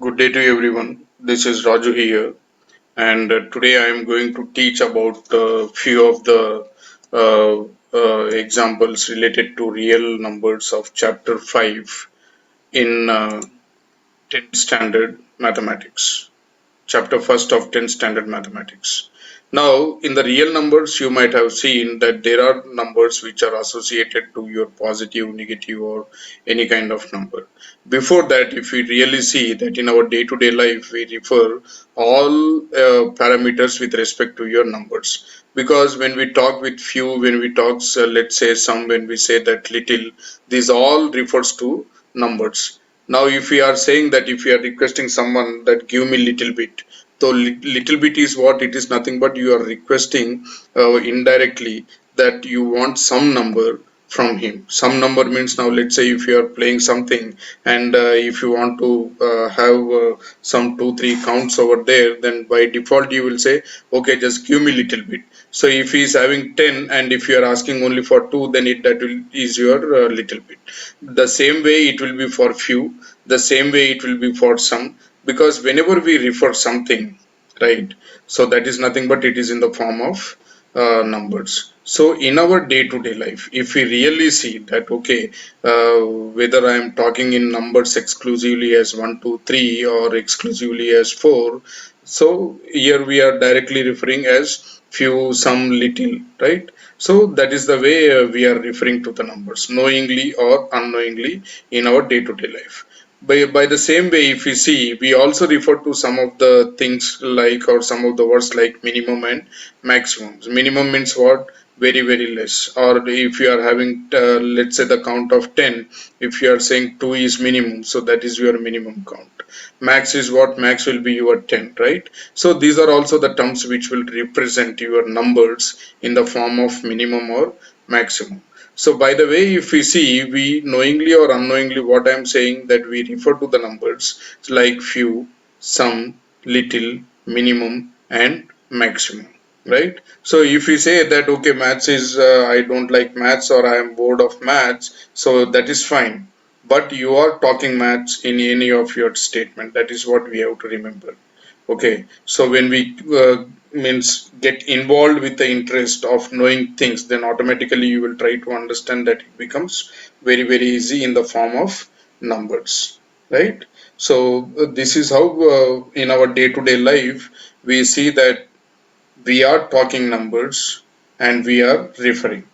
Good day to everyone. This is Raju here, and today I am going to teach about a few of the examples related to real numbers of chapter 5 in 10th standard mathematics. Chapter first of 10th standard mathematics. Now, in the real numbers, you might have seen that there are numbers which are associated to your positive, negative, or any kind of number. Before that, if we really see that in our day-to-day life, we refer all parameters with respect to your numbers. Because when we talk with few, when we talk, let's say some, when we say that little, these all refers to numbers. Now, if we are saying that if we are requesting someone that give me little bit, so little bit is what it is nothing but you are requesting indirectly that you want some number from him. Some number means now let's say if you are playing something and if you want to have some 2 3 counts over there, then by default you will say okay, just give me little bit. So if he is having 10 and if you are asking only for 2, then that will is your little bit. The same way it will be for few, the same way it will be for some, because whenever we refer something, right, so that is nothing but it is in the form of numbers. So in our day-to-day life, if we really see that okay, whether I am talking in numbers exclusively as 1 2 3 or exclusively as 4, so here we are directly referring as few, some, little, right? So that is the way we are referring to the numbers, knowingly or unknowingly in our day-to-day life. By the same way, if we see, we also refer to some of the things like, or some of the words like minimum and maximum. Minimum means what? Very, very less. Or if you are having, let's say, the count of 10, if you are saying 2 is minimum, so that is your minimum count. Max is what? Max will be your 10, right? So these are also the terms which will represent your numbers in the form of minimum or maximum. So by the way, if we see, we knowingly or unknowingly, what I'm saying that we refer to the numbers like few, some, little, minimum, and maximum, right? So if we say that okay, maths is I don't like maths or I am bored of maths, so that is fine. But you are talking maths in any of your statement. That is what we have to remember. Okay, so when we means get involved with the interest of knowing things, then automatically you will try to understand that it becomes very, very easy in the form of numbers, right? So this is how in our day-to-day life we see that we are talking numbers and we are referring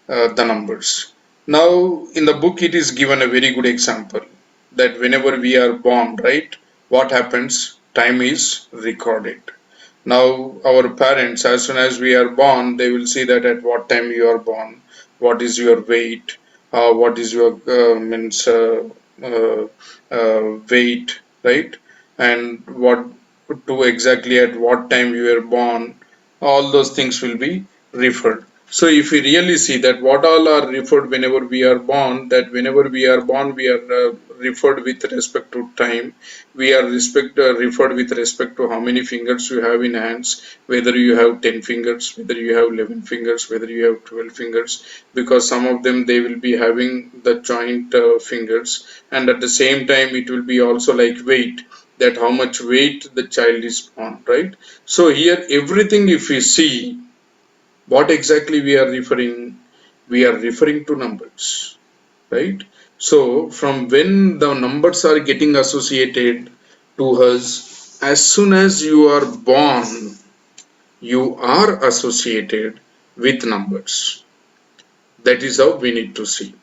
the numbers. Now, in the book, it is given a very good example that whenever we are born, right, what happens? Time is recorded. Now, our parents, as soon as we are born, they will see that at what time you are born, what is your weight, what is your uh, weight, right, and what to exactly at what time you were born. All those things will be referred. So if we really see that what all are referred whenever we are born, that whenever we are born, we are referred with respect to time. We are referred with respect to how many fingers you have in hands, whether you have 10 fingers, whether you have 11 fingers, whether you have 12 fingers, because some of them they will be having the joint fingers, and at the same time it will be also like weight, that how much weight the child is on, right? So here everything if we see, what exactly we are referring? We are referring to numbers, right? So from when the numbers are getting associated to us, as soon as you are born, you are associated with numbers. That is how we need to see.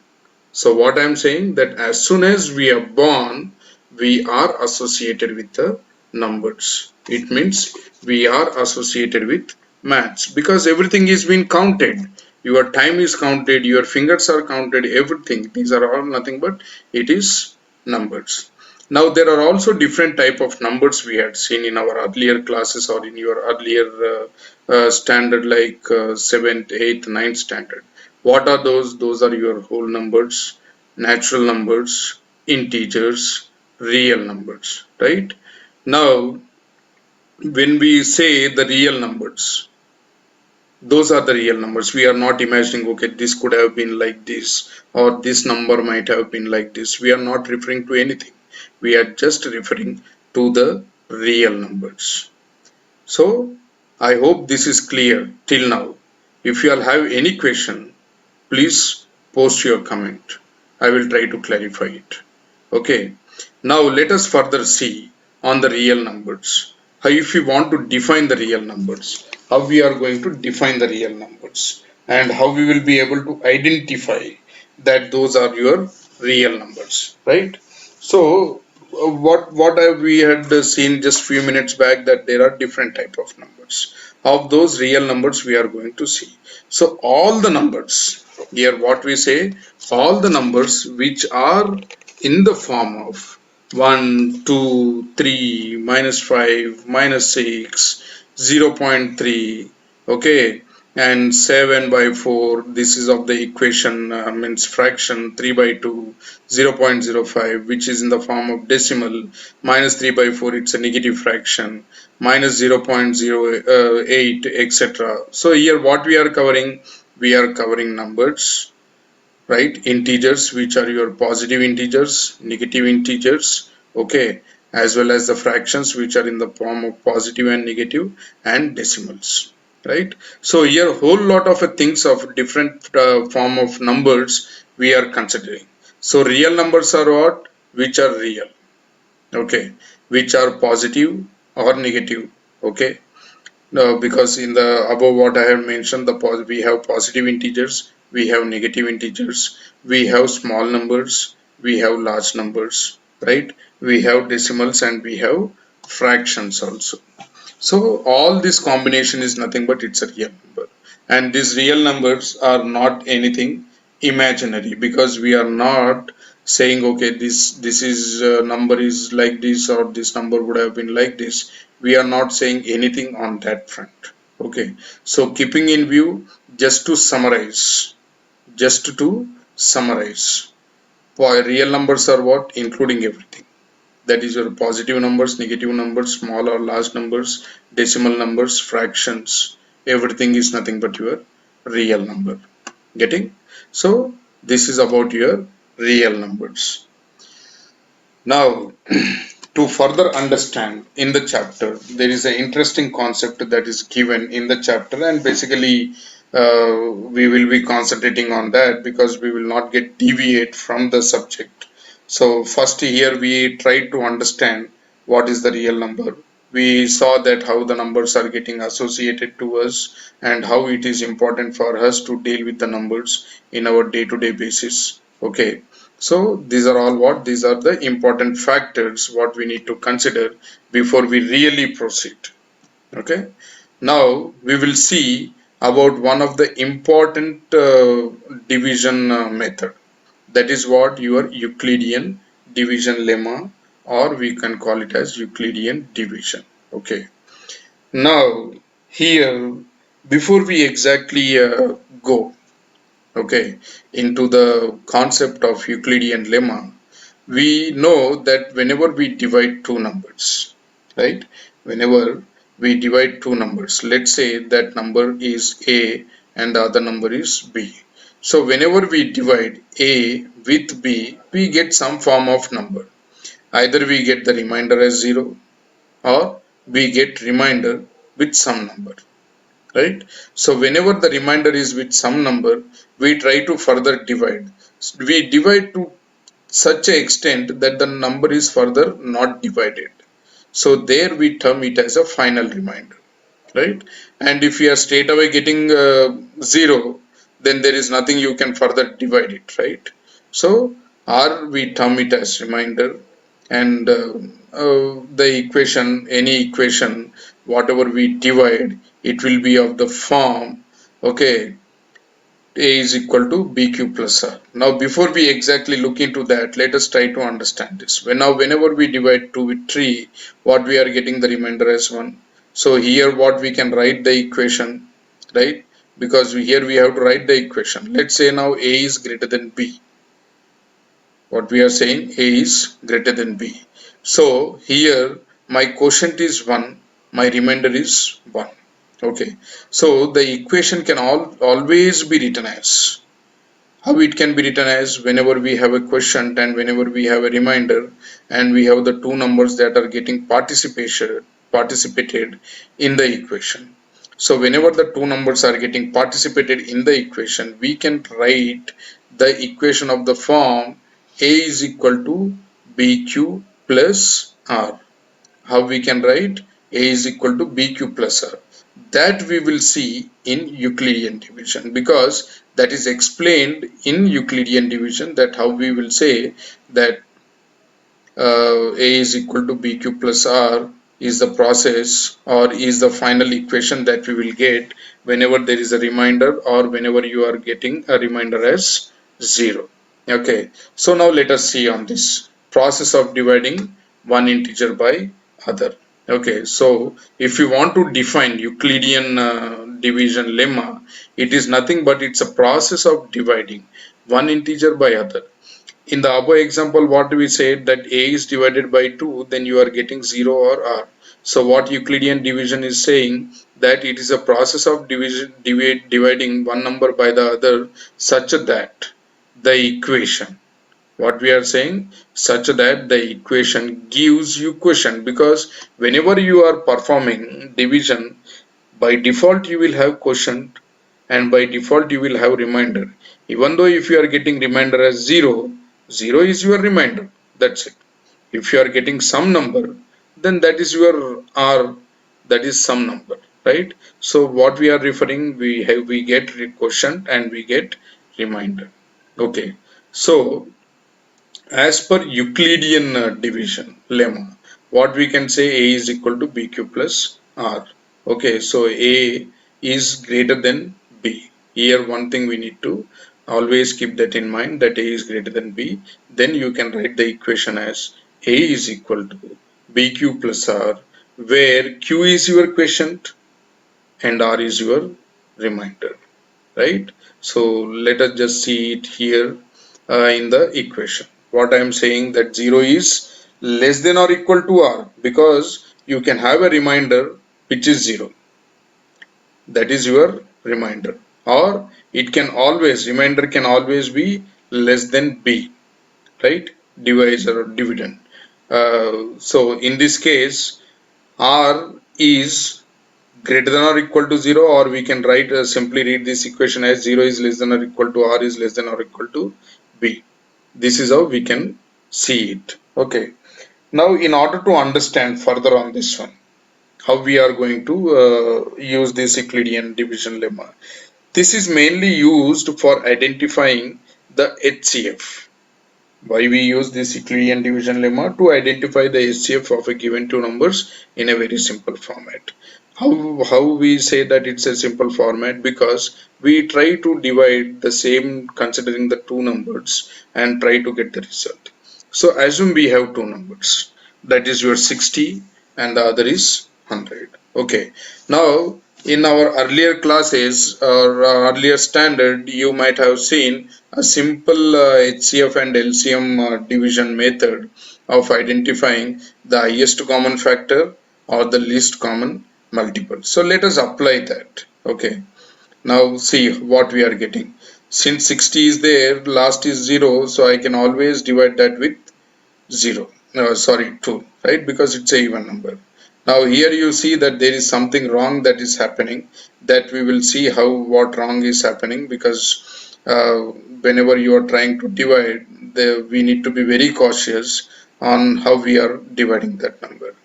So what I'm saying, that as soon as we are born, we are associated with the numbers. It means we are associated with maths, because everything is being counted. Your time is counted, your fingers are counted, everything. These are all nothing but it is numbers. Now there are also different type of numbers we had seen in our earlier classes or in your earlier standard like 7th, 8th, 9th standard. What are those? Those are your whole numbers, natural numbers, integers, real numbers, right? Now, when we say the real numbers, those are the real numbers. We are not imagining, okay, this could have been like this, or this number might have been like this. We are not referring to anything. We are just referring to the real numbers. So I hope this is clear till now. If you all have any question, please post your comment. I will try to clarify it. Okay. Now let us further see on the real numbers. How if we want to define the real numbers, how we are going to define the real numbers and how we will be able to identify that those are your real numbers, right? So what have we had seen just few minutes back, that there are different type of numbers. Of those real numbers we are going to see. So all the numbers here, what we say, all the numbers which are in the form of 1, 2, 3, -5, -6, 0.3, okay, and 7 by 4, this is of the equation, means fraction, 3 by 2, 0.05, which is in the form of decimal, -3 by 4, it's a negative fraction, -0.08, etc. So here what we are covering? We are covering numbers, right? Integers, which are your positive integers, negative integers, okay, as well as the fractions which are in the form of positive and negative, and decimals, right? So here whole lot of things of different form of numbers we are considering. So real numbers are what? Which are real, okay, which are positive or negative, okay. No, because in the above what I have mentioned, we have positive integers, we have negative integers, we have small numbers, we have large numbers, right? We have decimals and we have fractions also. So all this combination is nothing but it's a real number. And these real numbers are not anything imaginary, because we are not saying, okay, this is number is like this, or this number would have been like this. We are not saying anything on that front. Okay. So keeping in view, just to summarize, just to summarize, real numbers are what? Including everything. That is your positive numbers, negative numbers, small or large numbers, decimal numbers, fractions. Everything is nothing but your real number. Getting? So this is about your real numbers. Now, to further understand in the chapter, there is an interesting concept that is given in the chapter, and basically we will be concentrating on that because we will not get deviate from the subject. So first here we try to understand what is the real number. We saw that how the numbers are getting associated to us and how it is important for us to deal with the numbers in our day-to-day basis. Okay. So these are all what? These are the important factors what we need to consider before we really proceed. Okay. Now we will see about one of the important division method. That is what? Your Euclidean division lemma, or we can call it as Euclidean division. Okay. Now here, before we exactly go, okay, into the concept of Euclidean lemma, we know that whenever we divide two numbers, right? Whenever we divide two numbers, let's say that number is A and the other number is B. So whenever we divide A with B, we get some form of number. Either we get the remainder as 0, or we get remainder with some number, right? So whenever the remainder is with some number, we try to further divide. We divide to such an extent that the number is further not divided. So there we term it as a final remainder, right? And if you are straight away getting 0, then there is nothing you can further divide it, right? So or we term it as remainder, and the equation, any equation, whatever we divide, it will be of the form, okay, a is equal to bq plus r. Now before we exactly look into that, let us try to understand this. Whenever we divide 2 with 3, what we are getting the remainder as 1. So here what we can write the equation, right? Because here we have to write the equation. Let's say now a is greater than b. What we are saying, a is greater than b. So here my quotient is 1, my remainder is 1. Okay. So the equation can always be written as, How it can be written as, whenever we have a quotient and whenever we have a remainder, and we have the two numbers that are getting participated in the equation. So whenever the two numbers are getting participated in the equation, we can write the equation of the form A is equal to BQ plus R. How we can write? A is equal to BQ plus R. That we will see in Euclidean division, because that is explained in Euclidean division, that how we will say that A is equal to BQ plus R is the process or is the final equation that we will get whenever there is a remainder or whenever you are getting a remainder as 0. Okay, so now let us see on this process of dividing one integer by other. Okay, so if you want to define Euclidean division lemma, it is nothing but it's a process of dividing one integer by other. In the above example, what we said, that A is divided by 2, then you are getting 0 or R. So what Euclidean division is saying, that it is a process of dividing one number by the other such that the equation, what we are saying, such that the equation gives you quotient, because whenever you are performing division, by default you will have quotient and by default you will have remainder. Even though if you are getting remainder as 0, 0 is your remainder, that's it. If you are getting some number, then that is your R, that is some number, right? So what we are referring, we get quotient and we get remainder. Okay, so as per Euclidean division lemma, what we can say, A is equal to BQ plus R. Okay, so A is greater than B. Here one thing we need to always keep that in mind, that A is greater than B. Then you can write the equation as A is equal to BQ plus R, where Q is your quotient and R is your remainder, right? So let us just see it here in the equation. What I am saying, that 0 is less than or equal to R, because you can have a remainder which is 0. That is your remainder. Or it can always, remainder can always be less than B, right? Divisor or dividend. So in this case, R is greater than or equal to 0, or we can write simply read this equation as 0 is less than or equal to R is less than or equal to B. This is how we can see it. Okay, now in order to understand further on this one, how we are going to use this Euclidean division lemma, this is mainly used for identifying the HCF. Why we use this Euclidean division lemma? To identify the HCF of a given two numbers in a very simple format. How we say that it's a simple format? Because we try to divide the same considering the two numbers and try to get the result. So assume we have two numbers, that is your 60 and the other is 100. Okay, now in our earlier classes or earlier standard, you might have seen a simple HCF and LCM division method of identifying the highest common factor or the least common multiple. So let us apply that. Okay, now see what we are getting. Since 60 is there, last is 0, so I can always divide that with 0, sorry 2, right, because it's a even number. Now here you see that there is something wrong that is happening, that we will see how what wrong is happening, because whenever you are trying to divide, we need to be very cautious on how we are dividing that number.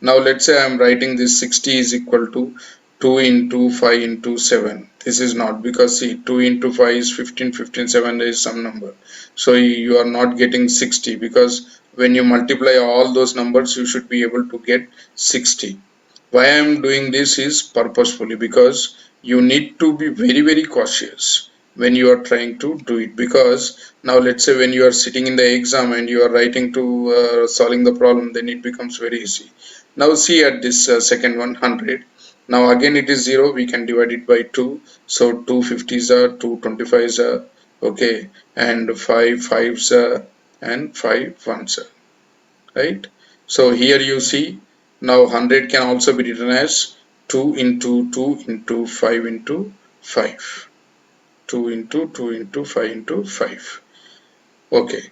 Now let's say I am writing this 60 is equal to 2 into 5 into 7. This is not, because see 2 into 5 is 15, 15, 7 is some number. So you are not getting 60, because when you multiply all those numbers you should be able to get 60. Why I am doing this is purposefully, because you need to be very cautious when you are trying to do it. Because now let's say when you are sitting in the exam and you are writing to solving the problem, then it becomes very easy. Now see at this second one, 100. Now again it is 0, we can divide it by 2. So 2 50s are, 2 25s are, okay, and 5 5s are, and 5 1s are, right? So here you see, now 100 can also be written as 2 into 2 into 5 into 5. 2 into 2 into 5 into 5. Okay.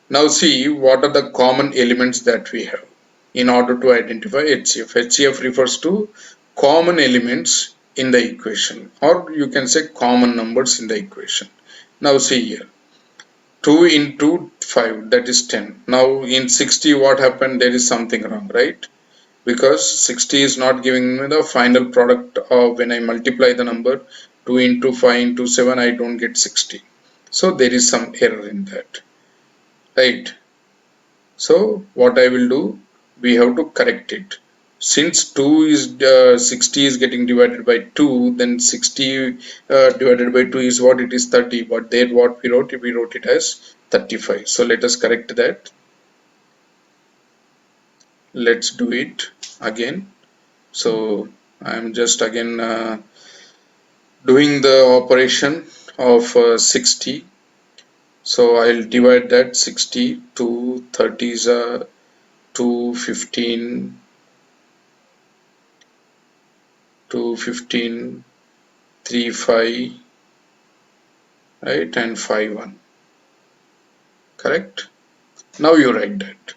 Now see what are the common elements that we have in order to identify HCF. HCF refers to common elements in the equation, or you can say common numbers in the equation. Now see here, 2 into 5, that is 10. Now in 60 what happened? There is something wrong, right? Because 60 is not giving me the final product of when I multiply the number 2 into 5 into 7, I don't get 60. So there is some error in that, right? So what I will do, we have to correct it. Since 60 is getting divided by 2, then 60 divided by 2 is what? It is 30. But there what we wrote it as 35. So let us correct that. Let's do it again. So I am just again doing the operation of 60. So I'll divide that 60 to 30 is 2, 15, 2, 15, 3, 5, right, and 5, 1. Correct? Now you write that.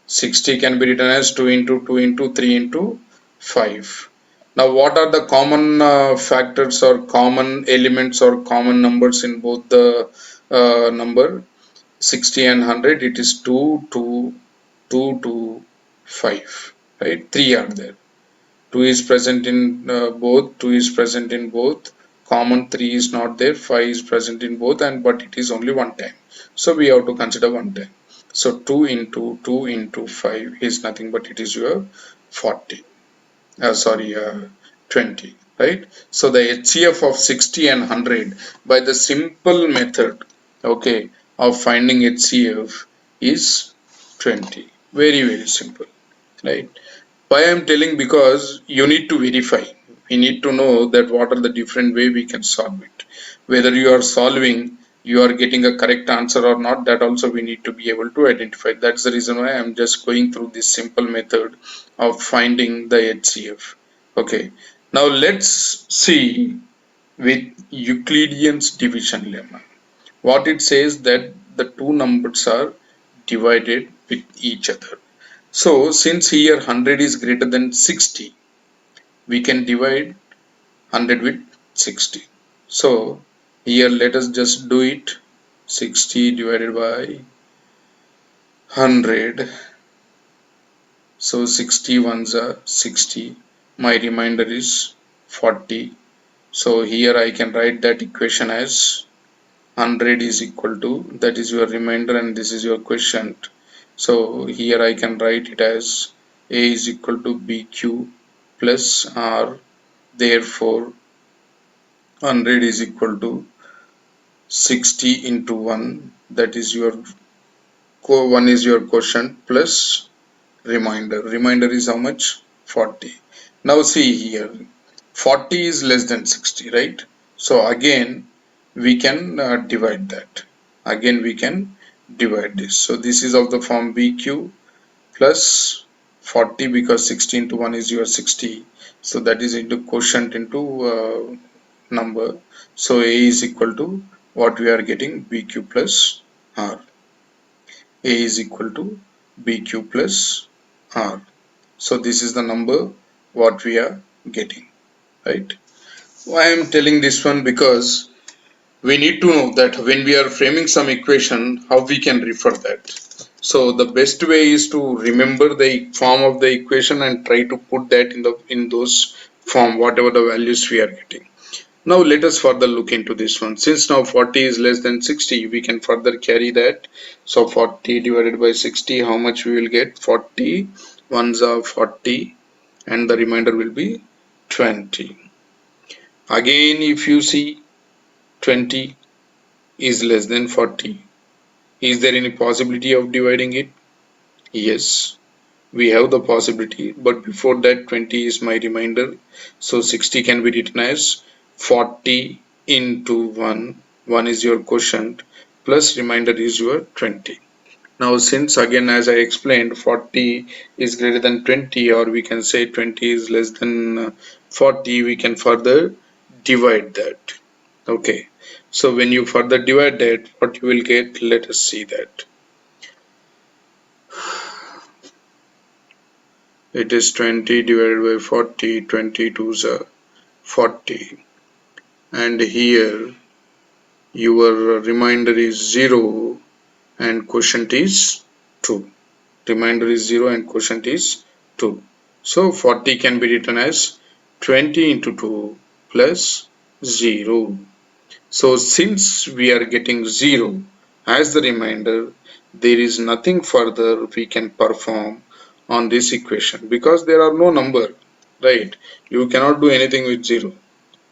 60 can be written as 2 into 2 into 3 into 5. Now what are the common factors or common elements or common numbers in both the number 60 and 100? It is 2, 2, 2, 2, 5, right? 3 are there. 2 is present in both, 2 is present in both, common 3 is not there, 5 is present in both, and but it is only one time. So we have to consider one time. So 2 into 2 into 5 is nothing but it is your 40. 20, right? So the HCF of 60 and 100 by the simple method, okay, of finding HCF is 20. Very, very simple, right? Why I am telling, because you need to verify. We need to know that what are the different way we can solve it. Whether you are solving, you are getting a correct answer or not, that also we need to be able to identify. That's the reason why I am just going through this simple method of finding the HCF. Okay. Now let's see with Euclidean's division lemma. What it says that the two numbers are divided with each other. So since here 100 is greater than 60, we can divide 100 with 60. So here let us just do it. 60 divided by 100. So 60 ones are 60. My remainder is 40. So here I can write that equation as 100 is equal to, that is your remainder and this is your quotient. So here I can write it as A is equal to BQ plus R. Therefore 100 is equal to 60 into 1, that is your 1 is your quotient plus remainder. Remainder is how much? 40. Now see here, 40 is less than 60, right? So again we can divide that. Again we can divide this. So this is of the form BQ plus 40, because 60 into 1 is your 60. So that is into quotient into number. So A is equal to what we are getting, BQ plus R. A is equal to BQ plus R. So this is the number what we are getting, right? Why I am telling this one, because we need to know that when we are framing some equation, how we can refer that. So the best way is to remember the form of the equation and try to put that in those form, whatever the values we are getting. Now let us further look into this one. Since now 40 is less than 60, we can further carry that. So 40 divided by 60, how much we will get? 40 ones are 40 and the remainder will be 20. Again, if you see 20 is less than 40, is there any possibility of dividing it? Yes, we have the possibility, but before that 20 is my remainder. So 60 can be written as 40 into 1. 1 is your quotient plus remainder is your 20. Now since again as I explained 40 is greater than 20, or we can say 20 is less than 40, we can further divide that. Okay. So when you further divide that, what you will get, let us see that. It is 20 divided by 40, 20 twos are 40. And here your remainder is 0 and quotient is 2. Remainder is 0 and quotient is 2. So 40 can be written as 20 into 2 plus 0. So since we are getting 0 as the remainder, there is nothing further we can perform on this equation because there are no number, right? You cannot do anything with 0.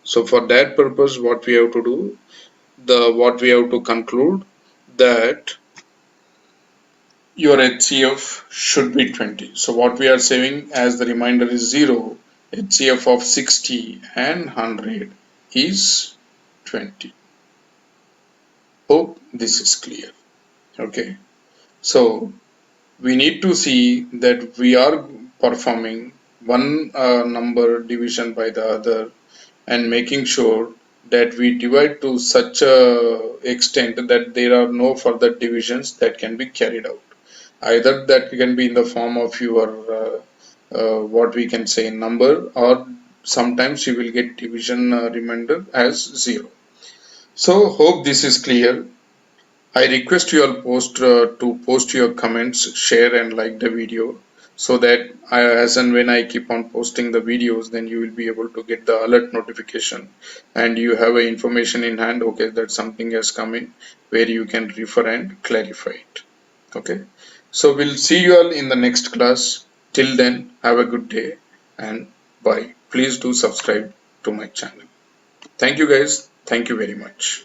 So for that purpose, what we have to do, what we have to conclude that your HCF should be 20. So what we are saving as the remainder is 0, HCF of 60 and 100 is 20. Hope this is clear. Okay. So we need to see that we are performing one number division by the other and making sure that we divide to such a extent that there are no further divisions that can be carried out. Either that can be in the form of your what we can say number, or sometimes you will get division remainder as 0. So hope this is clear. I request you all to post your comments, share and like the video, so that as and when I keep on posting the videos, then you will be able to get the alert notification and you have a information in hand, okay, that something has come in where you can refer and clarify it. Okay. So we'll see you all in the next class. Till then, have a good day and bye. Please do subscribe to my channel. Thank you guys. Thank you very much.